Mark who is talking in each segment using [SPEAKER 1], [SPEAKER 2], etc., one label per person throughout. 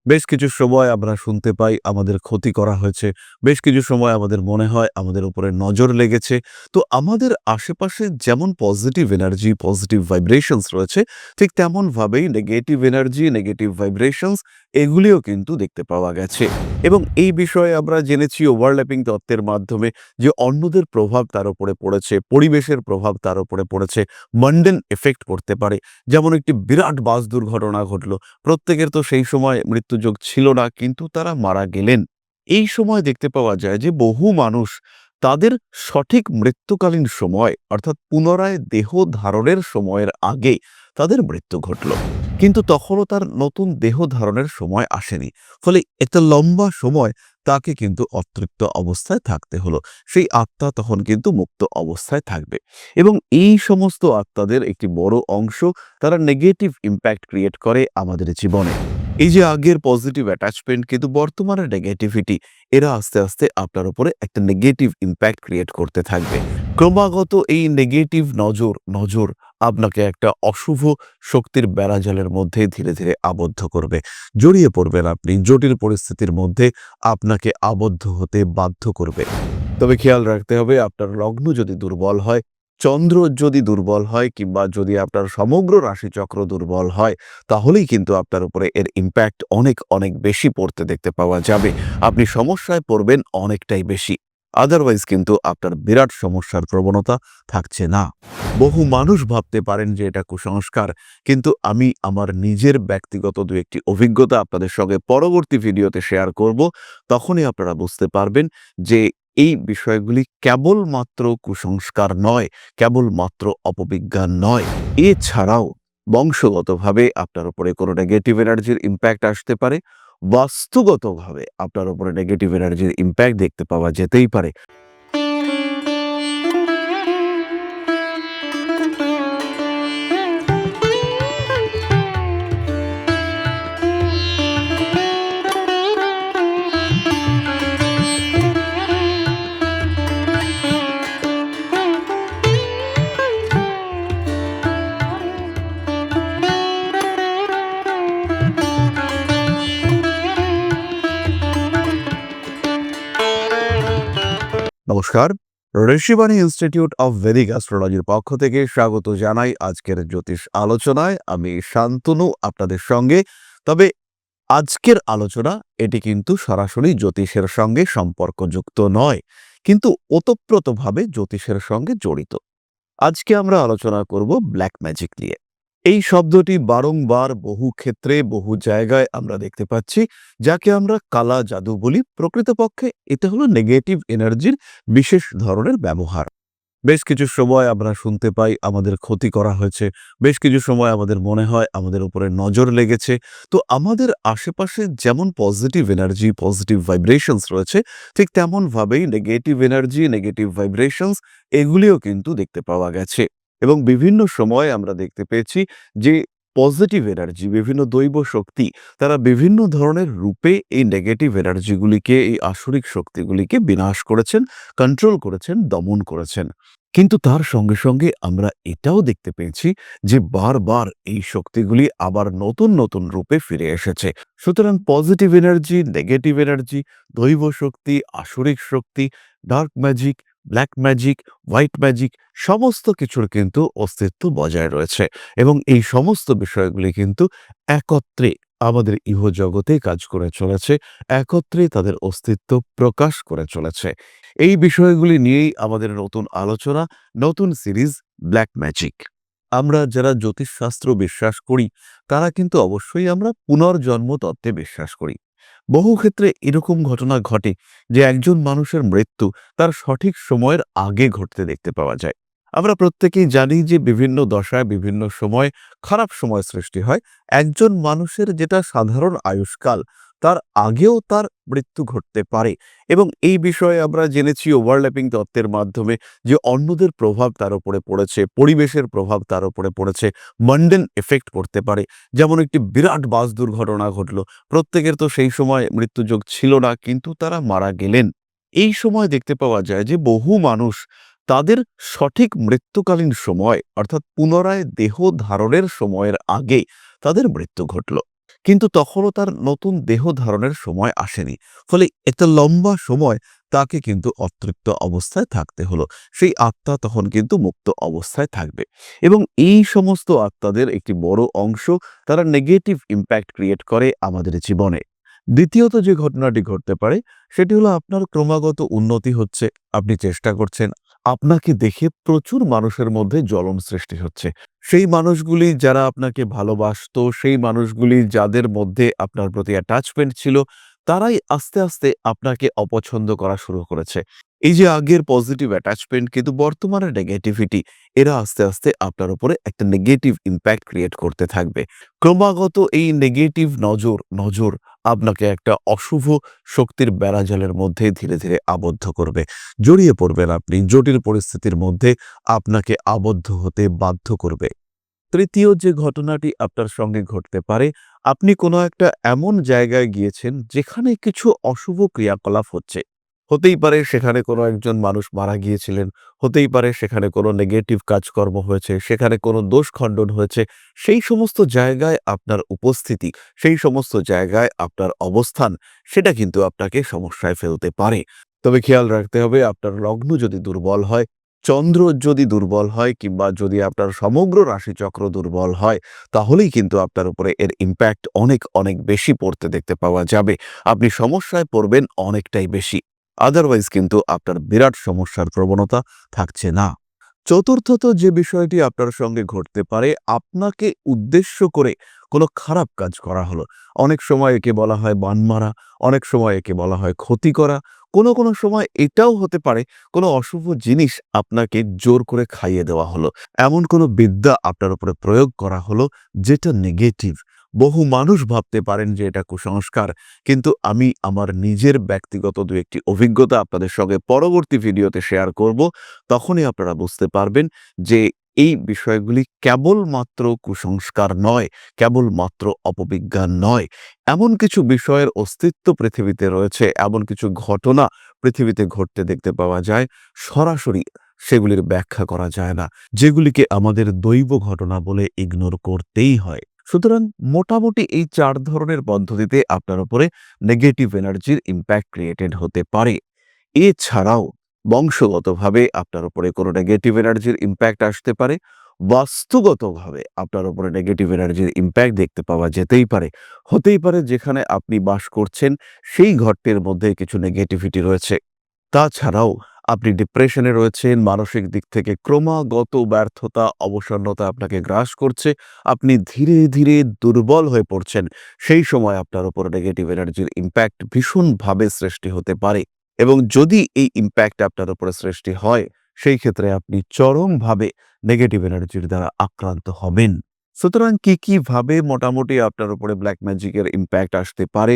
[SPEAKER 1] বেশ কিছু সময় আমরা শুনতে পাই আমাদের ক্ষতি করা হয়েছে। বেশ কিছু সময় আমাদের মনে হয় আমাদের উপরে নজর লেগেছে। তো আমাদের আশেপাশে যেমন পজিটিভ এনার্জি, পজিটিভ ভাইব্রেশনস রয়েছে, ঠিক তেমনভাবেই নেগেটিভ এনার্জি, নেগেটিভ ভাইব্রেশনস এগুলিও কিন্তু দেখতে পাওয়া গেছে। এবং এই বিষয়ে আমরা জেনেছি ওভারল্যাপিং তত্ত্বের মাধ্যমে যে অন্যদের প্রভাব তার উপরে পড়েছে, পরিবেশের প্রভাব তার উপরে পড়েছে, মান্ডেন এফেক্ট পড়তে পারে। যেমন একটি বিরাট বাস দুর্ঘটনা ঘটল। প্রত্যেকের তো সেই সময় মৃত্যুযোগ ছিল না, কিন্তু তারা মারা গেলেন। এই সময় দেখতে পাওয়া যায় যে বহু মানুষ তাদের সঠিক মৃত্যুকালীন সময় অর্থাৎ পুনরায় দেহ ধারণের সময়ের আগে তাদের মৃত্যু ঘটল, কিন্তু তখনও তার নতুন দেহ ধারণের সময় আসেনি। ফলে এত লম্বা সময় তাকে কিন্তু অতৃপ্ত অবস্থায় থাকতে হলো। সেই আত্মা তখন কিন্তু মুক্ত অবস্থায় থাকবে। এবং এই সমস্ত আত্মাদের একটি বড় অংশ তারা নেগেটিভ ইম্প্যাক্ট ক্রিয়েট করে আমাদের জীবনে। এই যে আগের পজিটিভ অ্যাটাচমেন্ট, কিন্তু বর্তমানে নেগেটিভিটি, এরা আস্তে আস্তে আপনার উপরে একটা নেগেটিভ ইম্প্যাক্ট ক্রিয়েট করতে থাকবে। ক্রমাগত এই নেগেটিভ নজর নজর আপনাকে একটা অশুভ শক্তির বেড়াজালের মধ্যে ধীরে ধীরে আবদ্ধ করবে। জড়িয়ে পড়বেন আপনি, জটিল পরিস্থিতির মধ্যে আপনাকে আবদ্ধ হতে বাধ্য করবে। তবে খেয়াল রাখতে হবে, আপনার লগ্ন যদি দুর্বল হয়, চন্দ্র যদি দুর্বল হয়, কিংবা যদি আপনার সমগ্র রাশিচক্র দুর্বল হয়, তাহলেই কিন্তু আপনার উপরে এর ইম্প্যাক্ট অনেক অনেক বেশি পড়তে দেখতে পাওয়া যাবে। আপনি সমস্যায় পড়বেন অনেকটাই বেশি। আদারওয়াইজ কিন্তু আপনার বিরাট সমস্যার প্রবণতা থাকছে না। বহু মানুষ ভাবতে পারেন যে এটা কুসংস্কার, কিন্তু আমি আমার নিজের ব্যক্তিগত দু একটি অভিজ্ঞতা আপনাদের সঙ্গে পরবর্তী ভিডিওতে শেয়ার করব। তখনই আপনারা বুঝতে পারবেন যে এই বিষয়গুলি কেবলমাত্র কুসংস্কার নয়, কেবলমাত্র অপবিজ্ঞান নয়। এছাড়াও বংশগতভাবে আপনার উপরে কোনো নেগেটিভ এনার্জির ইম্প্যাক্ট আসতে পারে। বাস্তুগতভাবে আপনার উপরে নেগেটিভ এনার্জির ইম্প্যাক্ট দেখতে পাওয়া যেতেই পারে। নমস্কার, ঋষিবাণী ইনস্টিটিউট অফ ভেদিক অ্যাস্ট্রোলজির পক্ষ থেকে স্বাগত জানাই আজকের জ্যোতিষ আলোচনায়। আমি শান্তনু আপনাদের সঙ্গে। তবে আজকের আলোচনা এটি কিন্তু সরাসরি জ্যোতিষের সঙ্গে সম্পর্কযুক্ত নয়, কিন্তু ওতপ্রোতভাবে জ্যোতিষের সঙ্গে জড়িত। আজকে আমরা আলোচনা করব ব্ল্যাক ম্যাজিক নিয়ে। এই শব্দটি বারংবার বহু ক্ষেত্রে বহু জায়গায় আমরা দেখতে পাচ্ছি, যাকে আমরা কালা জাদু বলি। প্রকৃতপক্ষে এটা হলো নেগেটিভ এনার্জির বিশেষ ধরনের ব্যবহার। বেশ কিছু সময় আমরা শুনতে পাই আমাদের ক্ষতি করা হয়েছে। বেশ কিছু সময় আমাদের মনে হয় আমাদের উপরে নজর লেগেছে। তো আমাদের আশেপাশে যেমন পজিটিভ এনার্জি, পজিটিভ ভাইব্রেশনস রয়েছে, ঠিক তেমনভাবেই নেগেটিভ এনার্জি, নেগেটিভ ভাইব্রেশনস এগুলিও কিন্তু দেখতে পাওয়া গেছে। এবং বিভিন্ন সময় আমরা দেখতে পেয়েছি যে পজিটিভ এনার্জি, বিভিন্ন দৈব শক্তি, তারা বিভিন্ন ধরনের রূপে এই নেগেটিভ এনার্জিগুলিকে, এই আসরিক শক্তিগুলিকে বিনাশ করেছেন, কন্ট্রোল করেছেন, দমন করেছেন। কিন্তু তার সঙ্গে সঙ্গে আমরা এটাও দেখতে পেয়েছি যে বারবার এই শক্তিগুলি আবার নতুন নতুন রূপে ফিরে এসেছে। সুতরাং পজিটিভ এনার্জি, নেগেটিভ এনার্জি, দৈব শক্তি, আসরিক শক্তি, dark magic, black magic, white magic, সমস্ত কিছুর কিন্তু অস্তিত্ব বজায় রয়েছে। এবং এই সমস্ত বিষয়গুলি কিন্তু একত্রে আমাদের ইহজগতে কাজ করে চলেছে, একত্রে তাদের অস্তিত্ব প্রকাশ করে চলেছে। এই বিষয়গুলি নিয়েই আমাদের নতুন আলোচনা, নতুন সিরিজ ব্ল্যাক ম্যাজিক। আমরা যারা জ্যোতিষশাস্ত্র বিশ্বাস করি, তারা কিন্তু অবশ্যই আমরা পুনর্জন্ম তত্ত্বে বিশ্বাস করি। বহু ক্ষেত্রে এরকম ঘটনা ঘটে যে একজন মানুষের মৃত্যু তার সঠিক সময়ের আগে ঘটতে দেখতে পাওয়া যায়। আমরা প্রত্যেকেই জানি যে বিভিন্ন দশায় বিভিন্ন সময় খারাপ সময় সৃষ্টি হয়। একজন মানুষের যেটা সাধারণ আয়ুষ্কাল, তার আগেও তার মৃত্যু ঘটতে পারে। এবং এই বিষয়ে আমরা জেনেছি ওভারল্যাপিং তত্ত্বের মাধ্যমে যে অন্যদের প্রভাব তার উপরে পড়েছে, পরিবেশের প্রভাব তার উপরে পড়েছে, মান্ডেন এফেক্ট পড়তে পারে। যেমন একটি বিরাট বাস দুর্ঘটনা ঘটল। প্রত্যেকের তো সেই সময় মৃত্যুযোগ ছিল না, কিন্তু তারা মারা গেলেন। এই সময় দেখতে পাওয়া যায় যে বহু মানুষ তাদের সঠিক মৃত্যুকালীন সময় অর্থাৎ পুনরায় দেহ ধারণের সময়ের আগে তাদের মৃত্যু ঘটল। কিন্তু তখনও তার নতুন দেহ ধারণের সময় আসেনি। ফলে একটা লম্বা সময় তাকে কিন্তু অতৃপ্ত অবস্থায় থাকতে হলো। সেই আত্মা তখন কিন্তু মুক্ত অবস্থায় থাকবে এবং এই সমস্ত আত্মাদের একটি বড় অংশ তারা নেগেটিভ ইমপ্যাক্ট ক্রিয়েট করে আমাদের জীবনে। দ্বিতীয়ত যে ঘটনাটি ঘটতে পারে সেটি হলো আপনার ক্রমাগত উন্নতি হচ্ছে, আপনি চেষ্টা করছেন, আপনাকে দেখে প্রচুর মানুষের মধ্যে জ্বলন সৃষ্টি হচ্ছে। সেই মানুষগুলি যারা আপনাকে ভালোবাসতো, সেই মানুষগুলি যাদের মধ্যে আপনার প্রতি অ্যাটাচমেন্ট ছিল, তারাই আস্তে, আস্তে আপনাকে অপছন্দ করা শুরু করেছে। এই যে আগের পজিটিভ অ্যাটাচমেন্ট কিন্তু বর্তমানে নেগেটিভিটি, এরা আস্তে, আস্তে আপনার উপরে একটা নেগেটিভ ইমপ্যাক্ট ক্রিয়েট করতে থাকবে। ক্রমাগত এই নেগেটিভ নজর আপনাকে একটা অশুভ শক্তির বেড়াজালের মধ্যে ধীরে, ধীরে আবদ্ধ করবে। জড়িয়ে পড়বেন আপনি, জটিল পরিস্থিতির মধ্যে আপনাকে আবদ্ধ হতে বাধ্য করবে। তৃতীয় যে ঘটনাটি আপনার সঙ্গে ঘটতে পারে, আপনি কোনো একটা এমন জায়গায় গিয়েছেন যেখানে কিছু অশুভ ক্রিয়াকলাপ হচ্ছে। হতেই পারে সেখানে কোনো একজন মানুষ মারা গিয়েছিলেন, হতেই পারে সেখানে কোনো নেগেটিভ কাজকর্ম হয়েছে, সেখানে কোনো দোষ খণ্ডন হয়েছে। সেই সমস্ত জায়গায় আপনার উপস্থিতি, সেই সমস্ত জায়গায় আপনার অবস্থান, সেটা কিন্তু আপনাকে সমস্যায় ফেলতে পারে। তবে খেয়াল রাখতে হবে আপনার লগ্ন যদি দুর্বল হয়, চন্দ্র যদি দুর্বল হয় কিংবা যদি আপনার সমগ্র রাশিচক্র দুর্বল হয়, তাহলেই কিন্তু আপনার উপরে এর ইমপ্যাক্ট অনেক, অনেক বেশি পড়তে দেখতে পাওয়া যাবে। আপনি সমস্যায় পড়বেন অনেকটাই বেশি। আদারওয়াইজ কিন্তু আপনার বিরাট সমস্যার প্রবণতা থাকছে না। চতুর্থত যে বিষয়টি আপনার সঙ্গে ঘটতে পারে, আপনাকে উদ্দেশ্য করে কোনো খারাপ কাজ করা হলো। অনেক সময় একে বলা হয় বান মারা, অনেক সময় একে বলা হয় ক্ষতি করা। কোনো সময় এটাও হতে পারে কোনো অশুভ জিনিস আপনাকে জোর করে খাইয়ে দেওয়া হলো। এমন কোনো বিদ্যা আপনার উপরে প্রয়োগ করা হলো যেটা নেগেটিভ। বহু মানুষ ভাবতে পারেন যে এটা কুসংস্কার, কিন্তু আমি আমার নিজের ব্যক্তিগত ২-১ টি অভিজ্ঞতা আপনাদের সঙ্গে পরবর্তী ভিডিওতে শেয়ার করব। তখনই আপনারা বুঝতে পারবেন যে এই বিষয়গুলি কেবলমাত্র কুসংস্কার নয়, কেবলমাত্র অপবিজ্ঞান নয়। এমন কিছু বিষয়ের অস্তিত্ব পৃথিবীতে রয়েছে, এমন কিছু ঘটনা পৃথিবীতে ঘটতে দেখতে পাওয়া যায়, সরাসরি সেগুলির ব্যাখ্যা করা যায় না, যেগুলিকে আমাদের দৈব ঘটনা বলে ইগনোর করতেই হয়। সুতরাং মোটামুটি এই ৪ ধরনের পদ্ধতিতে আপনার উপরে নেগেটিভ এনার্জির ইমপ্যাক্ট ক্রিয়েটেড হতে পারে। এছাড়াও বংশগতভাবে আপনার উপরে কোনো নেগেটিভ এনার্জির ইমপ্যাক্ট আসতে পারে। বাস্তুগতভাবে আপনার উপরে নেগেটিভ এনার্জির ইমপ্যাক্ট দেখতে পাওয়া যেতেই পারে। হতেই পারে যেখানে আপনি বাস করছেন সেই ঘরটির মধ্যে কিছু নেগেটিভিটি রয়েছে। তাছাড়াও আপনি ডিপ্রেশনে রয়েছেন, মানসিক দিক থেকে ক্রমাগত ব্যর্থতা, অবসন্নতা আপনাকে গ্রাস করছে। আপনি ধীরে, ধীরে দুর্বল হয়ে পড়ছেন। সেই সময় আপনার উপর নেগেটিভ এনার্জির ইমপ্যাক্ট ভীষণভাবে সৃষ্টি হতে পারে এবং যদি এই ইমপ্যাক্ট আপনার উপরে সৃষ্টি হয়, সেই ক্ষেত্রে আপনি চরমভাবে নেগেটিভ এনার্জির দ্বারা আক্রান্ত হবেন। সুতরাং কি ভাবে মোটামুটি আপনার উপরে ব্ল্যাক ম্যাজিকের ইমপ্যাক্ট আসতে পারে,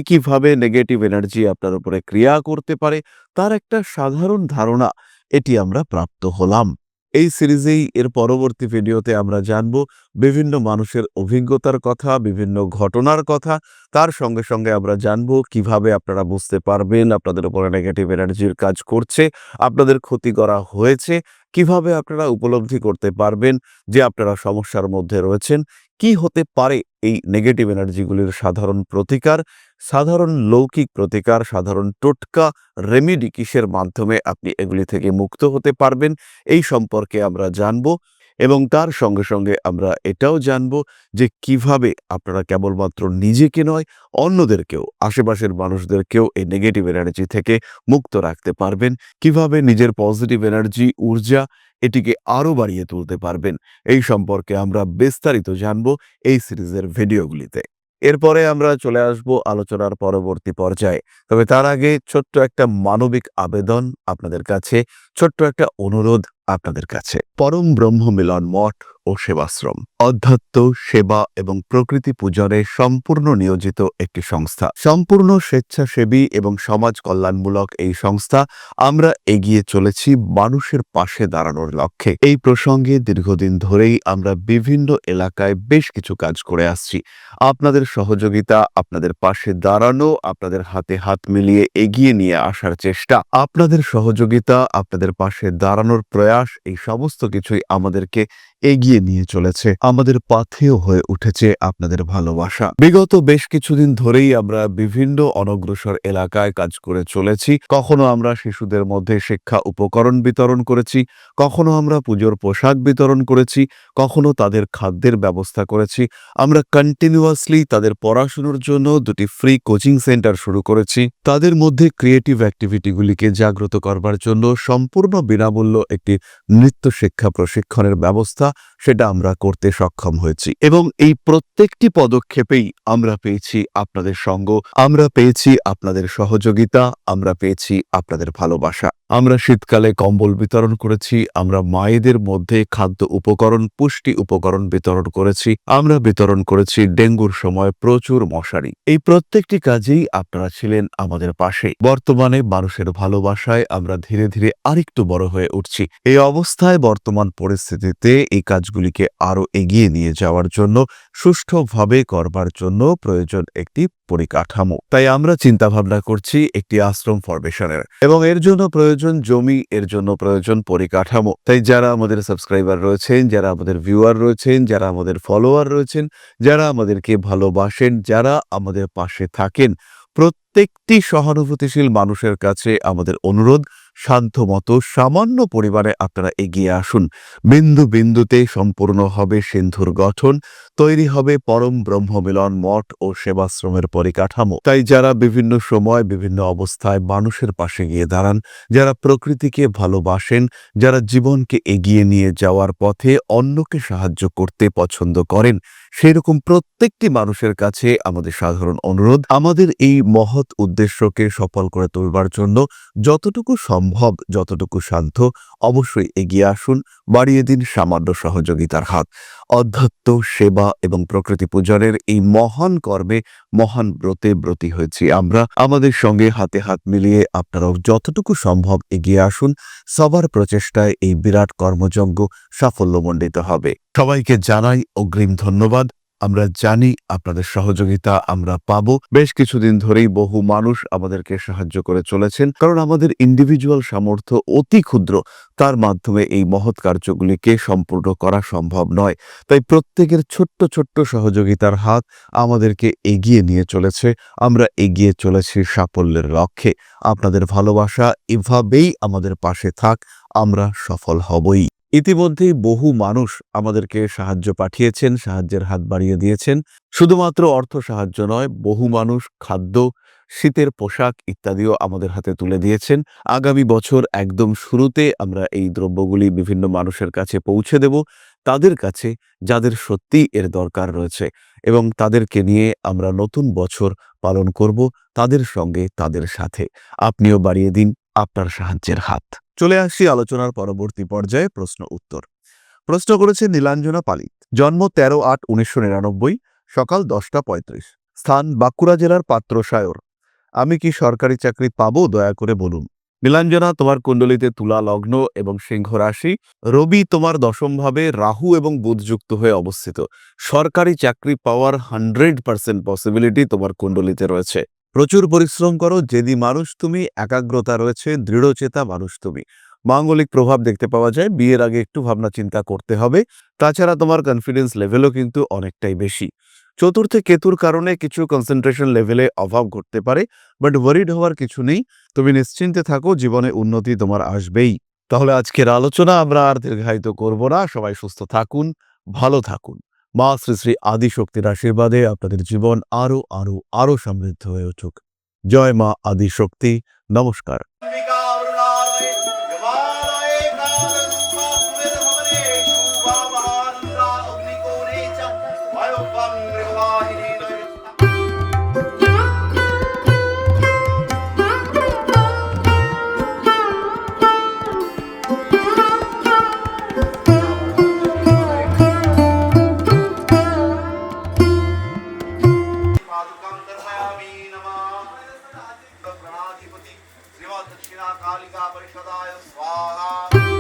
[SPEAKER 1] কিভাবে নেগেটিভ এনার্জি আপনার উপরে ক্রিয়া করতে পারে, তার একটা সাধারণ ধারণা এটি আমরা প্রাপ্ত হলাম। এই সিরিজেই এর পরবর্তী ভিডিওতে আমরা জানব বিভিন্ন মানুষের অভিজ্ঞতার কথা, বিভিন্ন ঘটনার কথা। তার সঙ্গে, সঙ্গে আমরা জানব কিভাবে আপনারা বুঝতে পারবেন আপনাদের উপরে নেগেটিভ এনার্জির কাজ করছে, আপনাদের ক্ষতি করা হয়েছে, কিভাবে আপনারা উপলব্ধি করতে পারবেন যে আপনারা সমস্যার মধ্যে রয়েছেন, কি হতে পারে এই নেগেটিভ এনার্জিগুলির সাধারণ প্রতিকার, সাধারণ লৌকিক প্রতিকার, সাধারণ টোটকা, রেমেডি কিসের মাধ্যমে আপনি এগুলি থেকে মুক্ত হতে পারবেন, এই সম্পর্কে আমরা জানব এবং তার সঙ্গে, সঙ্গে আমরা এটাও জানব যে কিভাবে আপনারা কেবলমাত্র নিজেকে নয়, অন্যদেরকেও, আশেপাশের মানুষদেরকেও এই নেগেটিভ এনার্জি থেকে মুক্ত রাখতে পারবেন, কিভাবে নিজের পজিটিভ এনার্জি, ঊর্জা এটিকে আরও বাড়িয়ে তুলতে পারবেন। এই সম্পর্কে আমরা বিস্তারিত জানব এই সিরিজের ভিডিওগুলিতে। এরপরে আমরা চলে আসব আলোচনার পরবর্তী পর্যায়ে। তবে তার আগে ছোট্ট একটা মানবিক আবেদন আপনাদের কাছে, ছোট্ট একটা অনুরোধ আপনাদের কাছে। পরম ব্রহ্ম মিলন মঠ ও সেবাশ্রম অধ্যাত্ম, সেবা এবং প্রকৃতি পূজনে সম্পূর্ণ নিয়োজিত একটি সংস্থা। সম্পূর্ণ স্বেচ্ছাসেবী এবং সমাজ কল্যাণমূলক এই সংস্থা আমরা এগিয়ে চলেছি মানুষের পাশে দাঁড়ানোর লক্ষ্যে। এই প্রসঙ্গে দীর্ঘদিন ধরেই আমরা বিভিন্ন এলাকায় বেশ কিছু কাজ করে আসছি। আপনাদের সহযোগিতা, আপনাদের পাশে দাঁড়ানো, আপনাদের হাতে হাত মিলিয়ে এগিয়ে নিয়ে আসার চেষ্টা, আপনাদের সহযোগিতা, আপনাদের পাশে দাঁড়ানোর প্রয়াস, এই সমস্ত কিছুই আমাদেরকে এগিয়ে নিয়ে চলেছে। আমাদের পাথেয় হয়ে উঠেছে আপনাদের ভালোবাসা। বিগত বেশ কিছুদিন ধরেই আমরা বিভিন্ন অনগ্রসর এলাকায় কাজ করে চলেছি। কখনো আমরা শিশুদের মধ্যে শিক্ষা উপকরণ বিতরণ করেছি, কখনো আমরা পুজোর পোশাক বিতরণ করেছি, কখনো তাদের খাদ্যের ব্যবস্থা করেছি। আমরা কন্টিনিউয়াসলি তাদের পড়াশুনোর জন্য 2টি ফ্রি কোচিং সেন্টার শুরু করেছি। তাদের মধ্যে ক্রিয়েটিভ অ্যাক্টিভিটিগুলিকে জাগ্রত করবার জন্য সম্পূর্ণ বিনামূল্য একটি নৃত্য শিক্ষা প্রশিক্ষণের ব্যবস্থা সেটা আমরা করতে সক্ষম হয়েছি। এবং এই প্রত্যেকটি পদক্ষেপেই আমরা পেয়েছি আপনাদের সঙ্গ, আমরা পেয়েছি আপনাদের সহযোগিতা, আমরা পেয়েছি আপনাদের ভালোবাসা। আমরা শীতকালে কম্বল বিতরণ করেছি, আমরা মায়েদের মধ্যে খাদ্য উপকরণ, পুষ্টি উপকরণ বিতরণ করেছি, আমরা বিতরণ করেছি ডেঙ্গুর সময় প্রচুর মশারি। এই প্রত্যেকটি কাজেই আপনারা ছিলেন আমাদের পাশে। বর্তমানে মানুষের ভালোবাসায় আমরা ধীরে ধীরে আরেকটু বড় হয়ে উঠছি। এই অবস্থায় বর্তমান পরিস্থিতিতে এই কাজগুলিকে আরো এগিয়ে নিয়ে যাওয়ার জন্য, সুষ্ঠুভাবে করবার জন্য প্রয়োজন একটি পরিকাঠামো। তাই আমরা চিন্তা ভাবনা করছি একটি আশ্রম ফরমেশনের, এবং এর জন্য প্রয়োজন জমি, এর জন্য প্রয়োজন পরিকাঠামো। তাই যারা আমাদের সাবস্ক্রাইবার রয়েছেন, যারা আমাদের ভিউয়ার রয়েছেন, যারা আমাদের ফলোয়ার রয়েছেন, যারা আমাদেরকে ভালোবাসেন, যারা আমাদের পাশে থাকেন, প্রত্যেকটি সহানুভূতিশীল মানুষের কাছে আমাদের অনুরোধ, সাধ্যমতো সামান্য পরিমাণে আপনারা এগিয়ে আসুন। বিন্দু বিন্দুতে সম্পূর্ণ হবে সিন্ধুর গঠন, তৈরি হবে পরম ব্রহ্মমিলন মঠ ও সেবাশ্রমের পরিকাঠামো। তাই যারা বিভিন্ন সময় বিভিন্ন অবস্থায় মানুষের পাশে গিয়ে দাঁড়ান, যারা প্রকৃতিকে ভালোবাসেন, যারা জীবনকে এগিয়ে নিয়ে যাওয়ার পথে অন্যকে সাহায্য করতে পছন্দ করেন, সেরকম প্রত্যেকটি মানুষের কাছে আমাদের সাধারণ অনুরোধ, আমাদের এই মহৎ উদ্দেশ্যকে সফল করে তুলবার জন্য যতটুকু সম্ভব, যতটুকু সাধ্য অবশ্যই এগিয়ে আসুন, বাড়িয়ে দিন সামান্য সহযোগিতার হাত। অধ্যাত্ম, সেবা এবং প্রকৃতি পূজনের এই মহান কর্মে, মহান ব্রতে ব্রতী হয়েছি আমরা। আমাদের সঙ্গে হাতে হাত মিলিয়ে আপনারাও যতটুকু সম্ভব এগিয়ে আসুন। সবার প্রচেষ্টায় এই বিরাট কর্মযজ্ঞ সাফল্যমণ্ডিত হবে। সবাইকে জানাই অগ্রিম ধন্যবাদ। আমরা জানি আপনাদের সহযোগিতা আমরা পাবো। বেশ কিছুদিন ধরেই বহু মানুষ আমাদেরকে সাহায্য করে চলেছেন, কারণ আমাদের ইন্ডিভিজুয়াল সামর্থ্য অতি ক্ষুদ্র, তার মাধ্যমে এই মহৎ কার্যগুলিকে সম্পূর্ণ করা সম্ভব নয়। তাই প্রত্যেকের ছোট্ট ছোট্ট সহযোগিতার হাত আমাদেরকে এগিয়ে নিয়ে চলেছে। আমরা এগিয়ে চলেছি সাফল্যের লক্ষ্যে। আপনাদের ভালোবাসা এভাবেই আমাদের পাশে থাক, আমরা সফল হবই। ইতিমধ্যেই বহু মানুষ আমাদেরকে সাহায্য পাঠিয়েছেন, সাহায্যের হাত বাড়িয়ে দিয়েছেন। শুধুমাত্র অর্থ সাহায্য নয়, বহু মানুষ খাদ্য, শীতের পোশাক ইত্যাদিও আমাদের হাতে তুলে দিয়েছেন। আগামী বছর একদম শুরুতে আমরা এই দ্রব্যগুলি বিভিন্ন মানুষের কাছে পৌঁছে দেব, তাদের কাছে যাদের সত্যিই এর দরকার রয়েছে, এবং তাদেরকে নিয়ে আমরা নতুন বছর পালন করব, তাদের সঙ্গে, তাদের সাথে। আপনিও বাড়িয়ে দিন আপনার সাহায্যের হাত। চলে আসছি আলোচনার পরবর্তী পর্যায়ে, প্রশ্ন উত্তর। প্রশ্ন করেছে নীলাঞ্জনা পালিত। জন্ম 13/8/1999, সকাল 10টা 35। স্থান বাঁকুড়া জেলার পাত্রসায়র। আমি কি সরকারি চাকরি পাবো, দয়া করে বলুন। নীলাঞ্জনা, তোমার কুণ্ডলিতে তুলা লগ্ন এবং সিংহ রাশি। রবি তোমার দশম ভাবে, রাহু এবং বুধ যুক্ত হয়ে অবস্থিত। সরকারি চাকরি পাওয়ার 100% পসিবিলিটি তোমার কুণ্ডলিতে রয়েছে। প্রচুর পরিশ্রম করো, জেদি মানুষ তুমি, একাগ্রতা রয়েছে, দৃঢ়চেতা মানুষ তুমি। মাঙ্গলিক প্রভাব দেখতে পাওয়া যায়। বিয়ের আগে একটু ভাবনা চিন্তা করতে হবে। তাছাড়া তোমার কনফিডেন্স লেভেলও কিন্তু অনেকটাই বেশি। চতুর্থে কেতুর কারণে কিছু কনসেন্ট্রেশন লেভেলে অভাব ঘটতে পারে, বাট ওয়ারিড হওয়ার কিছু নেই। তুমি নিশ্চিন্তে থাকো, জীবনে উন্নতি তোমার আসবেই। তাহলে আজকের আলোচনা আমরা আর দীর্ঘায়িত করব না। সবাই সুস্থ থাকুন, ভালো থাকুন। মা শ্রী শ্রী আদিশক্তির আশীর্বাদে আপনাদের জীবন আরো আরো আরো সমৃদ্ধ হয়ে উঠুক। জয় মা আদিশক্তি। নমস্কার।
[SPEAKER 2] दक्षिणा कालिका परिषदाय स्वाहा।